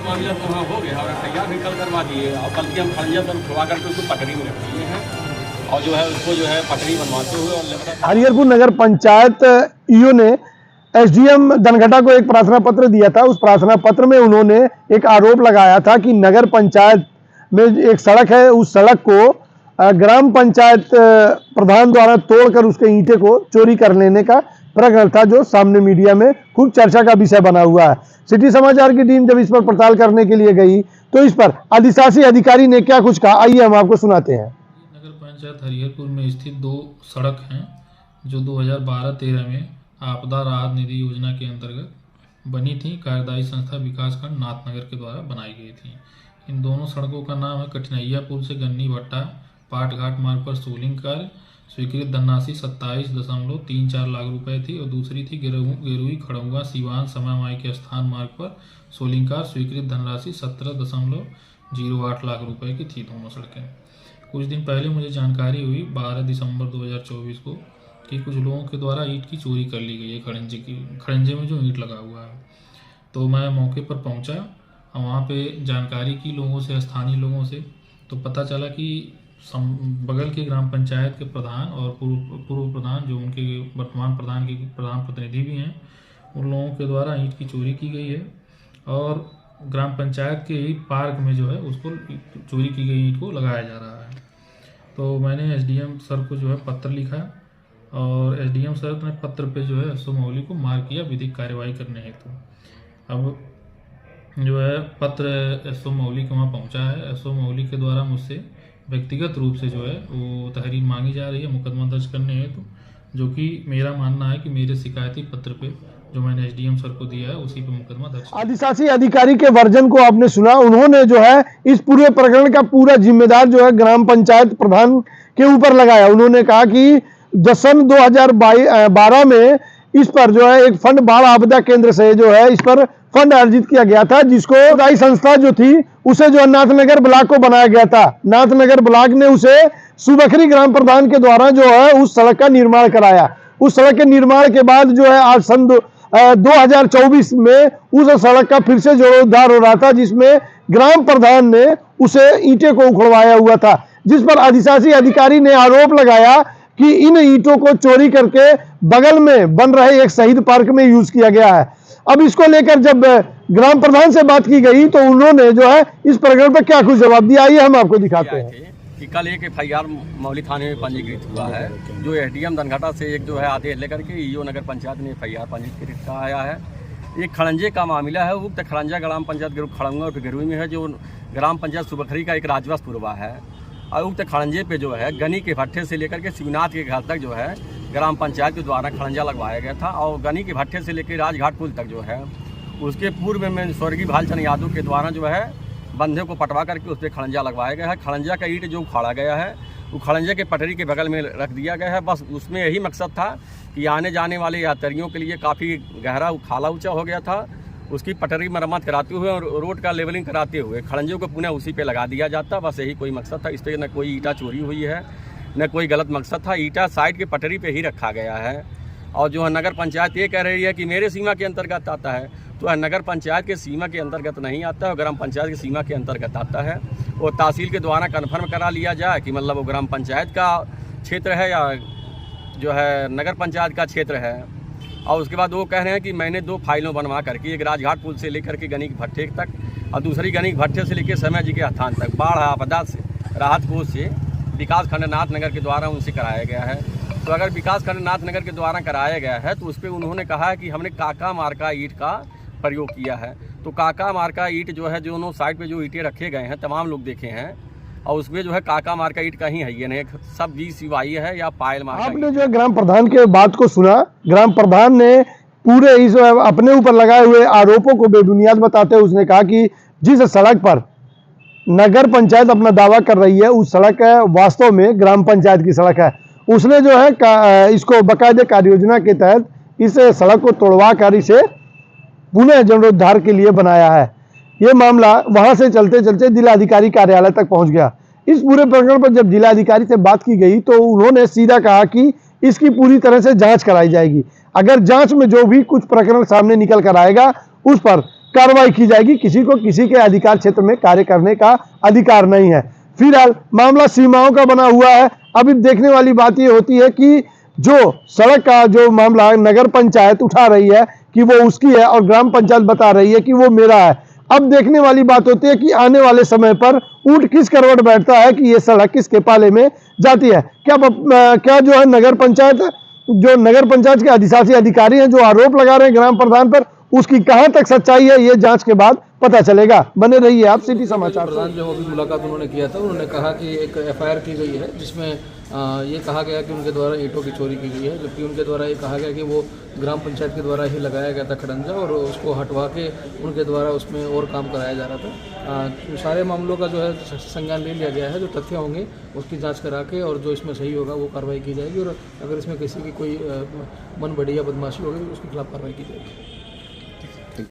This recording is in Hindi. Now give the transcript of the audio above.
मामला तो हाँ हो गया और एफआईआर भी कल करवा दिए और कल की हम खड़ंजा पर उठवा करके उसको पटरी में रख दिए हैं और जो है उसको जो है पटरी बनवाते हुए और हरिहरपुर नगर पंचायत ईओ ने एसडीएम धनघटा को एक प्रार्थना पत्र दिया था। उस प्रार्थना पत्र में उन्होंने एक आरोप लगाया था कि नगर पंचायत में एक सड़क है, उस सड़क को ग्राम पंचायत प्रधान द्वारा तोड़कर उसके ईंटे को चोरी कर लेने का प्रकरण था, जो सामने मीडिया में खूब चर्चा का विषय बना हुआ है। सिटी समाचार की टीम जब इस पर पड़ताल करने के लिए गई तो इस पर अधिशासी अधिकारी ने क्या कुछ कहा, आइए हम आपको सुनाते हैं। नगर पंचायत हरिहरपुर में स्थित 2 सड़क हैं जो 2012-13 में आपदा राहत निधि योजना के अंतर्गत बनी थी। कार्यदायी संस्था विकासखंड नाथनगर के द्वारा बनाई गई थी। इन दोनों सड़कों का नाम है कठिनैया पुल से गन्नी भट्टा पाटघाट मार्ग पर सोलिंग कार्य, स्वीकृत धनराशि 27.34 लाख रुपए थी और दूसरी थी गेरुई खड़ुआ सीवान समामाई के स्थान मार्ग पर सोलिंग कार्य, स्वीकृत धनराशि 17.08 लाख रुपए की थी दोनों सड़कें। कुछ दिन पहले मुझे जानकारी हुई 12 दिसंबर 2024 को कि कुछ लोगों के द्वारा ईंट की चोरी कर ली गई है खड़ंजे में जो ईंट लगा हुआ है। तो मैं मौके पर पहुंचा और वहाँ पे जानकारी की लोगों से, स्थानीय लोगों से, तो पता चला कि बगल के ग्राम पंचायत के प्रधान और पूर्व प्रधान जो उनके वर्तमान प्रधान प्रतिनिधि भी हैं, उन लोगों के द्वारा ईंट की चोरी की गई है और ग्राम पंचायत के ही पार्क में जो है उसको चोरी की गई ईंट को लगाया जा रहा है। तो मैंने एसडीएम सर को जो है पत्र लिखा और एसडीएम सर ने पत्र पे जो है एसओ मौली को मार्ग किया विधिक कार्यवाही करने हेतु। अब जो है पत्र एसओ मौली के वहाँ पहुँचा है। एसओ मौली के द्वारा मुझसे व्यक्तिगत रूप से जो है वो तहरीर मांगी जा रही है मुकदमा दर्ज करने हेतु, जो कि मेरा मानना है कि मेरे शिकायती पत्र पे जो मैंने एसडीएम सर को दिया है उसी पे मुकदमा दर्ज। अधिशासी अधिकारी के वर्जन को आपने सुना। उन्होंने जो है इस पूरे प्रकरण का पूरा जिम्मेदार जो है ग्राम पंचायत प्रधान के ऊपर लगाया। उन्होंने कहा कि सन 2012 में इस पर जो है एक फंड बाढ़ आपदा केंद्र से जो है इस पर फंड अर्जित किया गया था, जिसको दायी संस्था जो थी उसे जो है नाथनगर ब्लॉक को बनाया गया था। नाथनगर ब्लॉक ने उसे सुबखरी ग्राम प्रधान के द्वारा जो है उस सड़क का निर्माण कराया। उस सड़क के निर्माण के बाद जो है आज सन 2024 में उस सड़क का फिर से जीर्णोद्धार हो रहा था, जिसमें ग्राम प्रधान ने उसे ईंटे को उखड़वाया हुआ था, जिस पर अधिशासी अधिकारी ने आरोप लगाया कि इन ईंटों को चोरी करके बगल में बन रहे एक शहीद पार्क में यूज किया गया है। अब इसको लेकर जब ग्राम प्रधान से बात की गई तो उन्होंने जो है इस प्रकरण पर क्या कुछ जवाब दिया, आइए हम आपको दिखाते हैं। कि कल एक एफआईआर मौली थाने में पंजीकृत हुआ है, जो एसडीएम धनघटा से एक जो है आदेश लेकर के ईओ नगर पंचायत ने एफआईआर पंजीकृत कराया है। एक खड़ंजे का मामला है। उक्त खड़ंजा ग्राम पंचायत खड़ुआ और गेरुई में है, जो ग्राम पंचायत सुबखरी का एक राजवंश पूर्वा है। और उक्त खड़ंजे पे जो है गनी के भट्ठे से लेकर के शिवनाथ के घर तक जो है ग्राम पंचायत के द्वारा खड़ंजा लगवाया गया था और गनी के भट्ठे से लेकर राजघाट पुल तक जो है उसके पूर्व में स्वर्गीय भालचंद यादव के द्वारा जो है बंधे को पटवा करके उस पर खड़ंजा लगवाया गया है। खड़ंजा का ईंट जो उखाड़ा गया है वो खड़ंजे के पटरी के बगल में रख दिया गया है। बस उसमें यही मकसद था कि आने जाने वाले यात्रियों के लिए काफ़ी गहरा खाला ऊँचा हो गया था, उसकी पटरी मरम्मत कराते हुए और रोड का लेवलिंग कराते हुए खड़ंजे को पुनः उसी पे लगा दिया जाता। बस यही कोई मकसद था। इस पर न कोई ईंटा चोरी हुई है न कोई गलत मकसद था। ईंटा साइड के पटरी पे ही रखा गया है। और जो है नगर पंचायत ये कह रही है कि मेरे सीमा के अंतर्गत आता है, तो नगर पंचायत के सीमा के अंतर्गत नहीं आता है और ग्राम पंचायत की सीमा के अंतर्गत आता है। वो तहसील के द्वारा कन्फर्म करा लिया जाए कि मतलब वो ग्राम पंचायत का क्षेत्र है या जो है नगर पंचायत का क्षेत्र है। और उसके बाद वो कह रहे हैं कि मैंने 2 फाइलों बनवा करके एक राजघाट पुल से लेकर के गनी के भट्ठे तक और दूसरी गनी के भट्ठे से लेकर समय जी के स्थान तक बाढ़ आपदा से राहत कोष से विकास खंड नाथनगर के द्वारा उनसे कराया गया है। तो अगर विकास खंड नाथनगर के द्वारा कराया गया है तो उस पर उन्होंने कहा है कि हमने काका मार्का ईंट का प्रयोग किया है। तो काका मार्का ईंट जो है दोनों साइड पे जो ईंटें रखे गए हैं तमाम लोग देखे हैं और उसमें जो है काका मार्का ईंट का ही है, ये नहीं सब भी सिवाई है या पायल मार्का। आपने जो है ग्राम प्रधान के बात को सुना। ग्राम प्रधान ने पूरे इस अपने ऊपर लगाए हुए आरोपों को बेबुनियाद बताते हुए उसने कहा कि जिस सड़क पर नगर पंचायत अपना दावा कर रही है उस सड़क वास्तव में ग्राम पंचायत की सड़क है। उसने जो है इसको बाकायदे कार्य योजना के तहत इस सड़क को तोड़वा कर इसे पुनः जीर्णोद्धार के लिए बनाया है। ये मामला वहां से चलते चलते जिलाधिकारी कार्यालय तक पहुंच गया। इस पूरे प्रकरण पर जब जिलाधिकारी से बात की गई तो उन्होंने सीधा कहा कि इसकी पूरी तरह से जांच कराई जाएगी। अगर जांच में जो भी कुछ प्रकरण सामने निकल कर आएगा उस पर कार्रवाई की जाएगी। किसी को किसी के अधिकार क्षेत्र में कार्य करने का अधिकार नहीं है। फिलहाल मामला सीमाओं का बना हुआ है। अभी देखने वाली बात यह होती है कि जो सड़क का जो मामला नगर पंचायत उठा रही है कि वो उसकी है और ग्राम पंचायत बता रही है कि वो मेरा है। अब देखने वाली बात होती है कि आने वाले समय पर ऊंट किस करवट बैठता है कि ये सड़क किसके पाले में जाती है। क्या जो है नगर पंचायत के अधिशासी अधिकारी हैं जो आरोप लगा रहे हैं ग्राम प्रधान पर, उसकी कहां तक सच्चाई है ये जांच के बाद पता चलेगा। बने रहिए आप सिटी समाचार। प्रधान जो अभी मुलाकात उन्होंने किया था, उन्होंने कहा कि एक एफआईआर की गई है जिसमें ये कहा गया कि उनके द्वारा ईंटों की चोरी की गई है, जबकि उनके द्वारा ये कहा गया कि वो ग्राम पंचायत के द्वारा ही लगाया गया था खड़ंजा और उसको हटवा के उनके द्वारा उसमें और काम कराया जा रहा था। सारे मामलों का जो है संज्ञान ले लिया गया है। जो तथ्य होंगे उसकी जांच करा के और जो इसमें सही होगा वो कार्रवाई की जाएगी और अगर इसमें किसी की कोई मन बढ़ी या बदमाशी होगी उसके खिलाफ कार्रवाई की जाएगी।